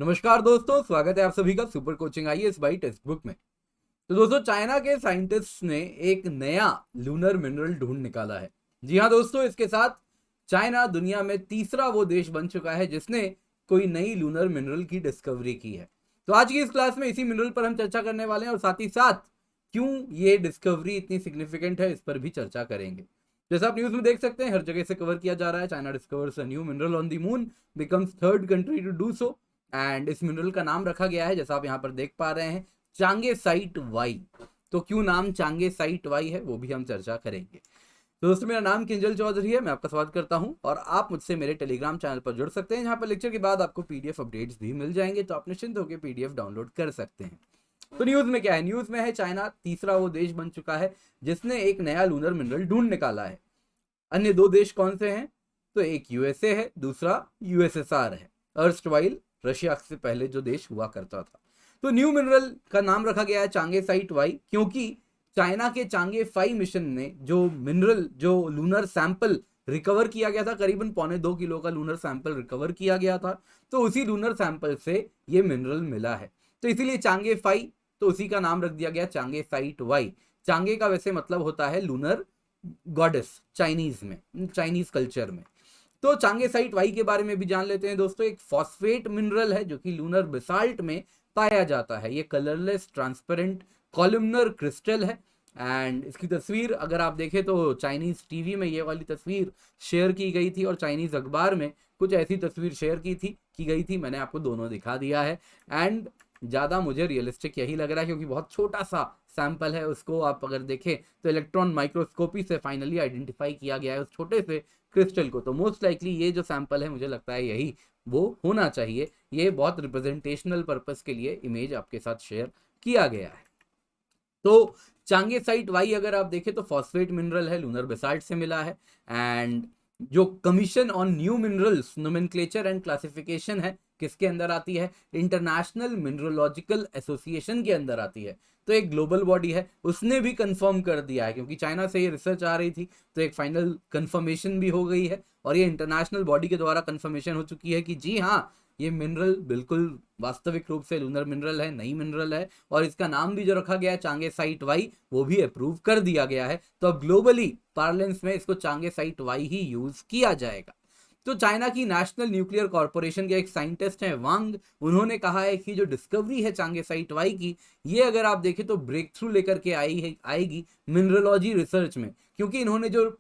नमस्कार दोस्तों, स्वागत है आप सभी का super coaching IAS by text book में। तो दोस्तों, चाइना के साइंटिस्ट ने एक नया लूनर मिनरल ढूंढ निकाला है। जी हाँ दोस्तों, इसके साथ चाइना दुनिया में तीसरा वो देश बन चुका है जिसने कोई नई लूनर मिनरल की डिस्कवरी की है। तो आज की इस क्लास में इसी मिनरल पर हम चर्चा करने वाले हैं और साथ ही साथ क्यों ये डिस्कवरी इतनी सिग्निफिकेंट है इस पर भी चर्चा करेंगे। जैसा आप न्यूज में देख सकते हैं, हर जगह से कवर किया जा रहा है। China discovers a new mineral on the moon, becomes third country to do so. And इस मिनरल का नाम रखा गया है, जैसा आप यहाँ पर देख पा रहे हैं, चांगेसाइट वाई। तो क्यों नाम चांगेसाइट वाई है वो भी हम चर्चा करेंगे। तो दोस्तों, मेरा नाम किंजल चौधरी है, मैं आपका स्वागत करता हूं और आप मुझसे मेरे टेलीग्राम चैनल पर जुड़ सकते हैं, जहां पर लेक्चर के बाद आपको पीडीएफ अपडेट्स भी मिल जाएंगे। तो आप निश्चिंत होकर पीडीएफ डाउनलोड कर सकते हैं। तो न्यूज में क्या है? न्यूज में है चाइना तीसरा वो देश बन चुका है जिसने एक नया लूनर मिनरल ढूंढ निकाला है। अन्य दो देश कौन से हैं? तो एक यूएसए है, दूसरा यूएसएसआर है, अर्स्टवाइल रशिया से पहले जो देश हुआ करता था। तो न्यू मिनरल का नाम रखा गया है चांगेसाइट वाई, क्योंकि चाइना के चांगे 5 मिशन ने जो मिनरल, जो लूनर सैंपल रिकवर किया गया था, करीबन 1.25 किलो का लूनर सैंपल रिकवर किया गया था, तो उसी लूनर सैंपल से ये मिनरल मिला है। तो इसीलिए चांगे 5, तो उसी का नाम रख दिया गया चांगेसाइट वाई। चांगे का वैसे मतलब होता है लूनर गॉडेस, चाइनीज में, चाइनीज कल्चर में। तो चांगेसाइट वाई के बारे में भी जान लेते हैं दोस्तों। एक फॉस्फेट मिनरल है जो कि लूनर बेसाल्ट में पाया जाता है। ये कलरलेस ट्रांसपेरेंट कॉलमनर क्रिस्टल है। एंड इसकी तस्वीर अगर आप देखें तो चाइनीज टीवी में ये वाली तस्वीर शेयर की गई थी और चाइनीज अखबार में कुछ ऐसी तस्वीर शेयर की गई थी। मैंने आपको दोनों दिखा दिया है। एंड ज़्यादा मुझे रियलिस्टिक यही लग रहा है क्योंकि बहुत छोटा सा सैंपल है। उसको आप अगर देखें तो इलेक्ट्रॉन माइक्रोस्कोपी से फाइनली आइडेंटिफाई किया गया है उस छोटे से क्रिस्टल को। तो मोस्ट लाइकली ये जो सैंपल है, मुझे लगता है यही वो होना चाहिए। ये बहुत रिप्रेजेंटेशनल पर्पस के लिए इमेज आपके साथ शेयर किया गया है। तो चांगेसाइट वाई अगर आप देखें तो फॉस्फेट मिनरल है, लूनर बेसाल्ट से मिला है। एंड जो commission on new minerals nomenclature and classification है, किसके अंदर आती है? इंटरनेशनल मिनरोलॉजिकल एसोसिएशन के अंदर आती है। तो एक ग्लोबल बॉडी है, उसने भी कंफर्म कर दिया है, क्योंकि चाइना से ये रिसर्च आ रही थी तो एक फाइनल कंफर्मेशन भी हो गई है और ये इंटरनेशनल बॉडी के द्वारा कंफर्मेशन हो चुकी है कि जी हाँ, ये मिनरल बिल्कुल वास्तविक रूप से लूनर मिनरल है, नई मिनरल है। और इसका नाम भी जो रखा गया है चांगेसाइट वाई, वो भी अप्रूव कर दिया गया है। तो अब ग्लोबली पार्लेंस में इसको चांगेसाइट वाई ही यूज किया जाएगा। तो चाइना की नेशनल न्यूक्लियर कॉर्पोरेशन के एक साइंटिस्ट हैं वांग, उन्होंने कहा है कि जो डिस्कवरी है चांगेसाइट वाई की, ये अगर आप देखें तो ब्रेक थ्रू लेकर के आएगी मिनरोलॉजी रिसर्च में। क्योंकि इन्होंने जो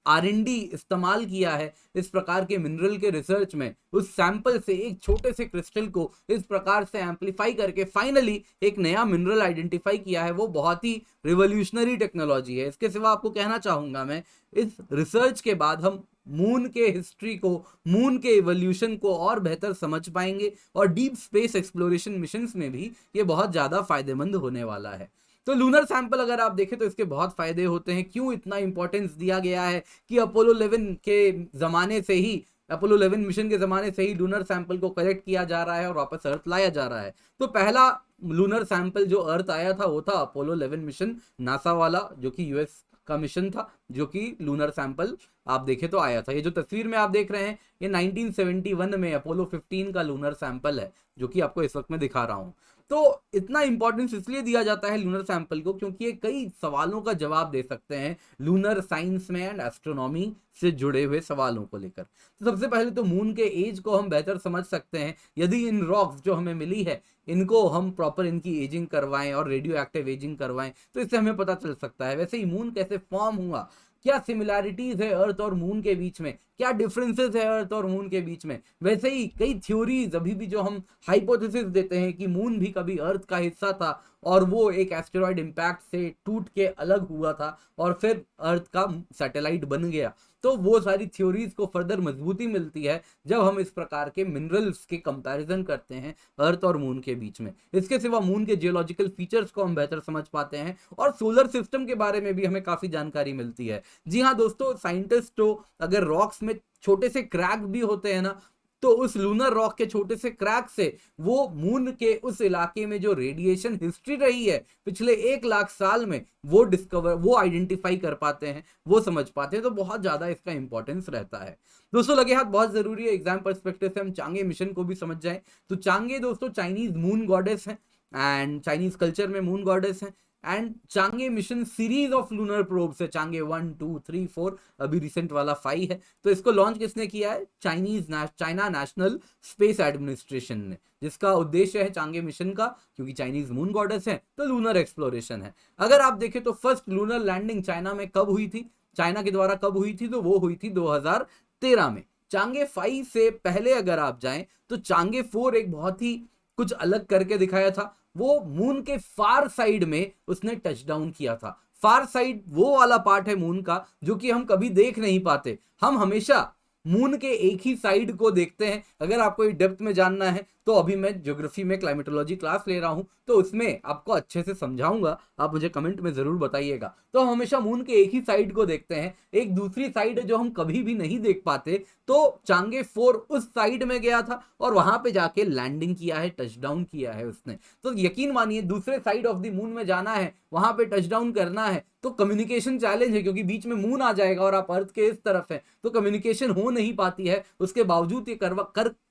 R&D इस्तेमाल किया है इस प्रकार के मिनरल के रिसर्च में, उस सैंपल से एक छोटे से क्रिस्टल को इस प्रकार से एम्पलीफाई करके फाइनली एक नया मिनरल आइडेंटिफाई किया है, वो बहुत ही रिवोल्यूशनरी टेक्नोलॉजी है। इसके सिवा आपको कहना चाहूंगा मैं, इस रिसर्च के बाद हम मून के हिस्ट्री को, मून के इवोल्यूशन को और बेहतर समझ पाएंगे और डीप स्पेस एक्सप्लोरेशन मिशंस में भी ये बहुत ज़्यादा फायदेमंद होने वाला है। तो लूनर सैंपल अगर आप देखें तो इसके बहुत फायदे होते हैं। क्यों इतना इंपॉर्टेंस दिया गया है कि अपोलो 11 के ज़माने से ही, अपोलो 11 मिशन के ज़माने से ही लूनर सैंपल को कलेक्ट किया जा रहा है और वापस अर्थ लाया जा रहा है। तो पहला लूनर सैंपल जो अर्थ आया था वो था अपोलो 11 मिशन, नासा वाला, जो कि यूएस का मिशन था, जो कि लूनर सैंपल आप देखें तो आया था। ये जो तस्वीर में आप देख रहे हैं, ये 1971 में अपोलो 15 का लूनर सैंपल है, जो कि आपको इस वक्त मैं दिखा रहा हूँ। तो इतना इंपॉर्टेंस इसलिए दिया जाता है लूनर सैंपल को क्योंकि ये कई सवालों का जवाब दे सकते हैं लूनर साइंस में एंड एस्ट्रोनॉमी से जुड़े हुए सवालों को लेकर। तो सबसे पहले तो मून के एज को हम बेहतर समझ सकते हैं यदि इन रॉक्स जो हमें मिली है, इनको हम प्रॉपर इनकी एजिंग करवाएं और रेडियो एक्टिव एजिंग करवाएं, तो इससे हमें पता चल सकता है। वैसे ही मून कैसे फॉर्म हुआ, क्या सिमिलैरिटीज है अर्थ और मून के बीच में, क्या डिफरेंसेस है अर्थ और मून के बीच में, वैसे ही कई थ्योरीज अभी भी जो हम हाइपोथेसिस देते हैं कि मून भी कभी अर्थ का हिस्सा था और वो एक एस्टेरॉयड इम्पैक्ट से टूट के अलग हुआ था और फिर अर्थ का सैटेलाइट बन गया। तो वो सारी थ्योरीज को फर्दर मजबूती मिलती है जब हम इस प्रकार के मिनरल्स के कंपैरिजन करते हैं अर्थ और मून के बीच में। इसके सिवा मून के जियोलॉजिकल फीचर्स को हम बेहतर समझ पाते हैं और सोलर सिस्टम के बारे में भी हमें काफी जानकारी मिलती है। जी हाँ दोस्तों, साइंटिस्ट तो अगर रॉक्स में छोटे से क्रैक भी होते हैं ना, तो उस लूनर रॉक के छोटे से क्रैक से वो मून के उस इलाके में जो रेडिएशन हिस्ट्री रही है पिछले 1 लाख साल में, वो आइडेंटिफाई कर पाते हैं, वो समझ पाते हैं। तो बहुत ज्यादा इसका इंपॉर्टेंस रहता है दोस्तों। लगे हाथ बहुत जरूरी है, एग्जाम पर्सपेक्टिव से हम चांगे मिशन को भी समझ जाएं। तो चांगे दोस्तों चाइनीज मून गॉडेस हैं एंड चाइनीज कल्चर में मून गॉडेस हैं। And Chang'e mission series of lunar probes है, चांगे 1 2 3 4, अभी रिसेंट वाला 5 है। तो इसको लॉन्च किसने किया है? चाइना नेशनल स्पेस एडमिनिस्ट्रेशन ने, जिसका उद्देश्य है चांगे मिशन का, क्योंकि चाइनीज मून गॉडेस है तो लूनर एक्सप्लोरेशन है। अगर आप देखें तो फर्स्ट लूनर लैंडिंग चाइना में कब हुई थी, चाइना के द्वारा कब हुई थी? तो वो हुई थी 2013 में। चांगे 5 से पहले अगर आप जाएं तो चांगे 4 एक बहुत ही कुछ अलग करके दिखाया था। वो मून के फार साइड में उसने टच डाउन किया था। फार साइड वो वाला पार्ट है मून का जो कि हम कभी देख नहीं पाते। हम हमेशा मून के एक ही साइड को देखते हैं। अगर आपको डेप्थ में जानना है तो अभी मैं ज्योग्राफी में क्लाइमेटोलॉजी क्लास ले रहा हूं, तो उसमें आपको अच्छे से समझाऊंगा, आप मुझे कमेंट में जरूर बताइएगा। तो हम हमेशा मून के एक ही साइड को देखते हैं, एक दूसरी साइड जो हम कभी भी नहीं देख पाते। तो चांगे 4 उस साइड में गया था और वहां पे जाके लैंडिंग किया है, टच डाउन किया है उसने। तो यकीन मानिए दूसरे साइड ऑफ द मून में जाना है, वहां पे टच डाउन करना है तो कम्युनिकेशन चैलेंज है, क्योंकि बीच में मून आ जाएगा और आप अर्थ के इस तरफ है तो कम्युनिकेशन हो नहीं पाती है। उसके बावजूद ये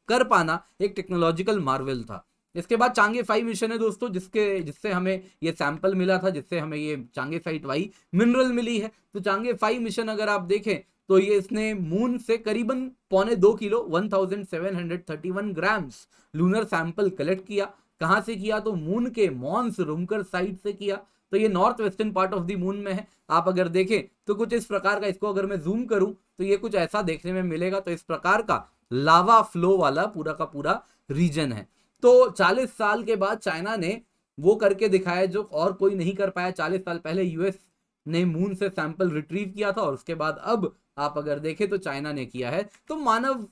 कर पाना एक टेक्नोलॉजिकल मार्वल था। इसके बाद चांगे 5 मिशन है दोस्तों, जिससे हमें ये सैंपल मिला था, जिससे हमें ये चांगे साइट वाई मिनरल मिली है। तो चांगे 5 मिशन अगर आप देखें तो ये इसने मून से करीबन 1.25 kilo 1731 grams lunar sample collect किया। कहां से किया? तो मून के मॉन्स रुमकर साइट से किया। तो ये north western part of the moon में है। आप अगर देखें तो कुछ इस प्रकार का, इसको अगर मैं जूम करूं तो ये कुछ ऐसा देखने में मिलेगा। तो इस प्रकार का लावा फ्लो वाला पूरा का पूरा रीजन है। तो 40 साल के बाद चाइना ने वो करके दिखाया जो और कोई नहीं कर पाया। 40 साल पहले यूएस ने मून से सैंपल रिट्रीव किया था और उसके बाद अब आप अगर देखें तो चाइना ने किया है। तो मानव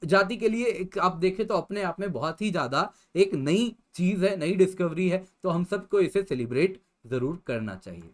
जाति के लिए एक आप देखें तो अपने आप में बहुत ही ज्यादा एक नई चीज है, नई डिस्कवरी है। तो हम सबको इसे सेलिब्रेट जरूर करना चाहिए।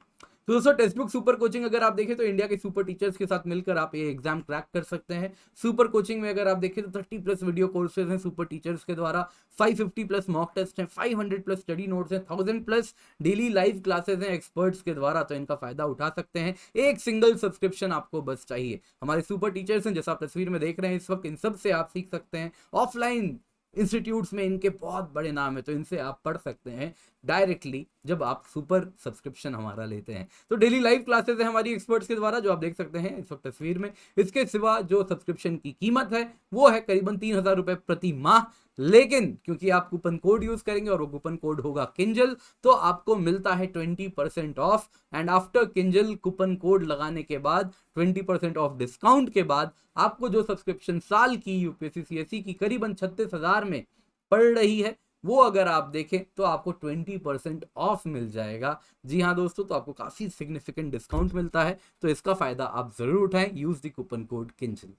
तो दोस्तों टेक्स्ट बुक सुपर कोचिंग अगर आप देखें तो इंडिया के सुपर टीचर्स के साथ मिलकर आप ये एग्जाम क्रैक कर सकते हैं। सुपर कोचिंग में अगर आप देखें तो 30+ वीडियो कोर्सेज हैं सुपर टीचर्स के द्वारा, 550+ मॉक टेस्ट हैं, 500+ स्टडी नोट्स हैं, 1000+ डेली लाइव क्लासेज हैं एक्सपर्ट्स के द्वारा। तो इनका फायदा उठा सकते हैं। एक सिंगल सब्सक्रिप्शन आपको बस चाहिए। हमारे सुपर टीचर्स हैं जैसा आप तस्वीर में देख रहे हैं इस वक्त, इन सब से आप सीख सकते हैं। ऑफलाइन इंस्टीट्यूट्स में इनके बहुत बड़े नाम है, तो इनसे आप पढ़ सकते हैं डायरेक्टली जब आप सुपर सब्सक्रिप्शन हमारा लेते हैं। तो डेली लाइव क्लासेस है हमारी एक्सपर्ट्स के द्वारा जो आप देख सकते हैं इस वक्त तस्वीर में। इसके सिवा जो सब्सक्रिप्शन की कीमत है वो है करीबन 3000 रुपए प्रति माह। लेकिन क्योंकि आप कूपन कोड यूज करेंगे और वो कूपन कोड होगा किंजल, तो आपको मिलता है 20% of. And after Kinjal coupon code लगाने के बाद 20% ऑफ डिस्काउंट के बाद आपको जो सब्सक्रिप्शन साल की यूपीएससी सीएससी की करीबन 36,000 में पड़ रही है वो अगर आप देखें तो आपको 20% ऑफ मिल जाएगा। जी हाँ दोस्तों, तो आपको काफी सिग्निफिकेंट डिस्काउंट मिलता है। तो इसका फायदा आप जरूर उठाएं। Use the coupon code Kinjal.